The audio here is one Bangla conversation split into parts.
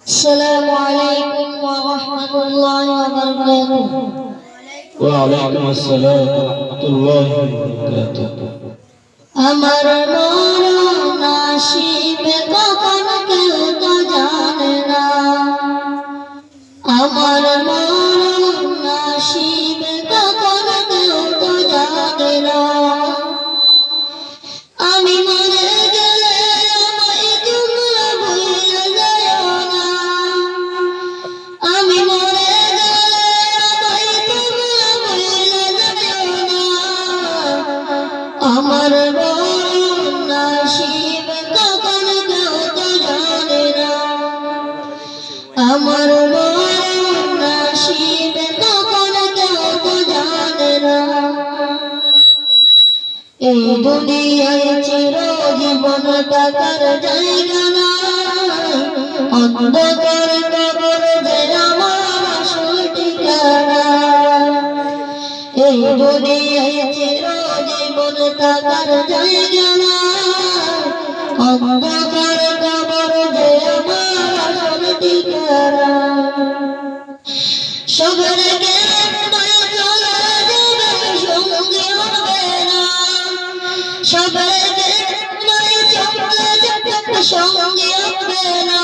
السلام عليكم ورحمة الله وبركاته. وعليكم السلام ورحمة الله وبركاته. আমার মরণ আসিবে কখন কেউ তো জানে না। আমার মরণ আসিবে কখন কেউ তো জানে না। আমি মরে গেলে আমায় তোমরা ভুলে যাও না। আমি মরে গেলে আমায় তোমরা ভুলে যাও না। আমার মরণ আসিবে কখন কেউ তো জানে না। আমার মরণ আসিবে কখন কেউ তো জানে না। এই দুনিয়ায় চিরজীবন থাকার জায়গা না। অন্ধকার কবর যে আমার আসল ঠিকানা। এই দুনিয়ায় চিরজীবন থাকার জায়গা না। অন্ধকার কবর যে আমার আসল ঠিকানা। সবার সবাইকে সঙ্গে হবে না।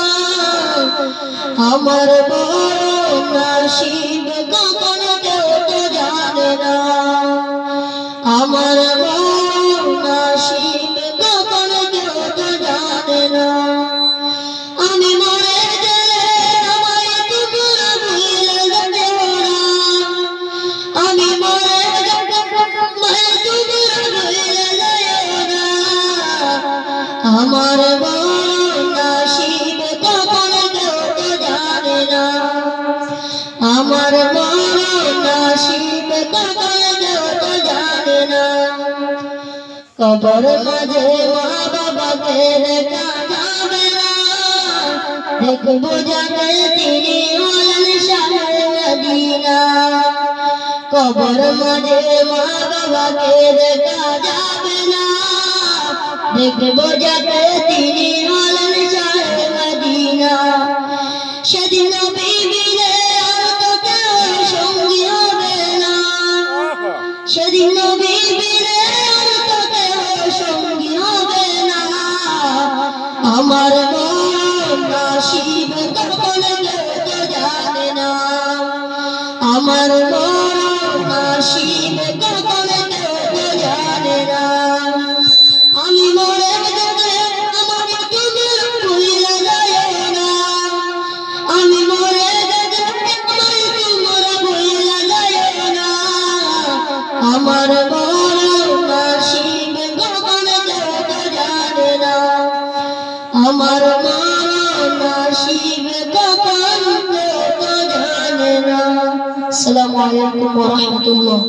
আমার মরণ আসিবে কখন কেউ তো জানে না। আমার মরণ আসিবে কখন কেউ তো জানে না। আমি মরে গেলে আমায় তোমরা ভুলে যাও না। আমি মরে গেলে আমায় তোমরা ভুলে যাও না। আমার মরণ আসিবে কখন কেউ তো জানে না। আমার মরণ আসিবে কখন কেউ তো জানে না। কবর মাঝে মা বাবাকে রেখা যাবে না। দেখবো যাকে তিনি হলেন শাহে মদিনা। কবর মাঝে মা বাবাকে রেখা যাবে না। দেখবো যাকে তিনি হলেন শাহে মদিনা। সেদিন বিবিরে আর তো কেউ সঙ্গী হবে না। সেদিন বিবিরে আর তো কেউ সঙ্গী হবে না। আমার মরণ আসিবে কখন কেউ তো জানে না। আমার মরণ আসিবে কখন কেউ তো জানে না। আমি মরে গেলে আমাকে তোমরা ভুলে যাও না। আমি মরে গেলে আমায় তোমরা ভুলে যাও না। আমার মরণ আসিবে কখন কেউ তো জানে না। আমার মরণ আসিবে কখন কেউ তো জানে না। আসসালামু আলাইকুম ওয়া রাহমাতুল্লাহ।